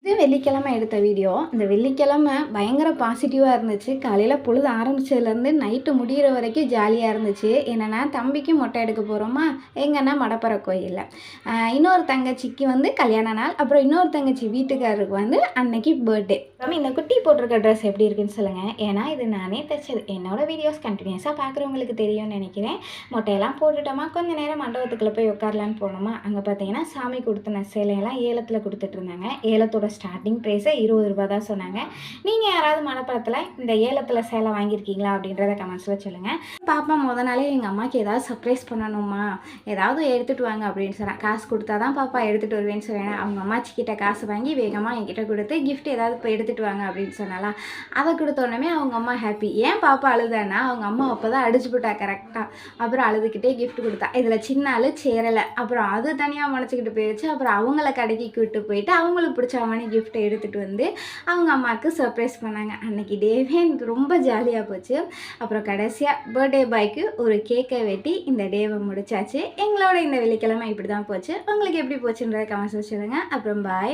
இது வெள்ளிக்கிழமை எடுத்த வீடியோ. இந்த வெள்ளிக்கிழமை பயங்கர பாசிட்டிவாக இருந்துச்சு. காலையில் பொழுது ஆரம்பிச்சதுலேருந்து நைட்டு முடிகிற வரைக்கும் ஜாலியாக இருந்துச்சு. என்னென்னா தம்பிக்கு மொட்டை எடுக்க போகிறோமா, எங்கன்னா மடப்பறை கோயிலில். இன்னொரு தங்கச்சிக்கு வந்து கல்யாண நாள். அப்புறம் இன்னொரு தங்கச்சி வீட்டுக்காரருக்கு வந்து அன்னைக்கு பர்த்டே. இந்த குட்டி போட்டிருக்க ட்ரெஸ் எப்படி இருக்குன்னு சொல்லுங்கள். ஏன்னா இது நானே தைச்சது. என்னோடய வீடியோஸ் கண்டினியூஸாக பார்க்குறவங்களுக்கு தெரியும்னு நினைக்கிறேன். மொட்டையெல்லாம் போட்டுட்டோமா, கொஞ்சம் நேரம் மண்டபத்துக்குள்ளே போய் உட்காரலான்னு போனோமா, அங்கே பார்த்தீங்கன்னா சாமி கொடுத்தன சேலையெல்லாம் ஏலத்தில் கொடுத்துட்டு இருந்தாங்க. ஏலத்தோட ஸ்டார்டிங் ப்ரைஸை 20 ரூபா தான் சொன்னாங்க. நீங்கள் யாராவது மணப்பழத்தில் இந்த ஏலத்தில் சேலை வாங்கியிருக்கீங்களா அப்படின்றத கமெண்ட்ஸில் சொல்லுங்கள். பாப்பா நாளே எங்கள் அம்மாவுக்கு ஏதாவது சர்ப்ரைஸ் பண்ணணுமா, ஏதாவது எடுத்துகிட்டு வாங்க அப்படின்னு சொன்னேன். காசு கொடுத்தா தான் பாப்பா எடுத்துகிட்டு வருவேன்னு சொன்னேன். அவங்க அம்மாச்சிக்கிட்ட காசு வாங்கி வேகமாக என்கிட்ட கொடுத்து கிஃப்ட் ஏதாவது இப்போ எடுத்துகிட்டு வாங்க அப்படின்னு சொன்னாலா, அதை கொடுத்தோடனே அவங்க அம்மா ஹாப்பி. ஏன் பாப்பா அழுதானா, அவங்க அம்மா அப்போ தான் அடிச்சு போட்டா கரெக்டாக. அப்புறம் அழுதுகிட்டே கிஃப்ட் கொடுத்தா. இதில் சின்ன ஆள் சேரலை. அப்புறம் அது தனியாக முளைச்சிக்கிட்டு போயிடுச்சு. அப்புறம் அவங்கள கடைக்கு கூப்பிட்டு போயிட்டு அவங்களுக்கு பிடிச்ச மாதிரி கிஃப்ட்டை எடுத்துகிட்டு வந்து அவங்க அம்மாவுக்கு சர்ப்ரைஸ் பண்ணாங்க. அன்றைக்கி டேவே எனக்கு ரொம்ப ஜாலியாக போச்சு. அப்புறம் கடைசியாக பர்த்டே பாய்க்கு ஒரு கேக்கை வெட்டி இந்த டேவை முடிச்சாச்சு. எங்களோட இந்த வெள்ளிக்கிழமை இப்படி தான் போச்சு. உங்களுக்கு எப்படி போச்சுன்றதை கமெண்ட்ஸ் சொல்லுங்கள். அப்புறம் பாய்.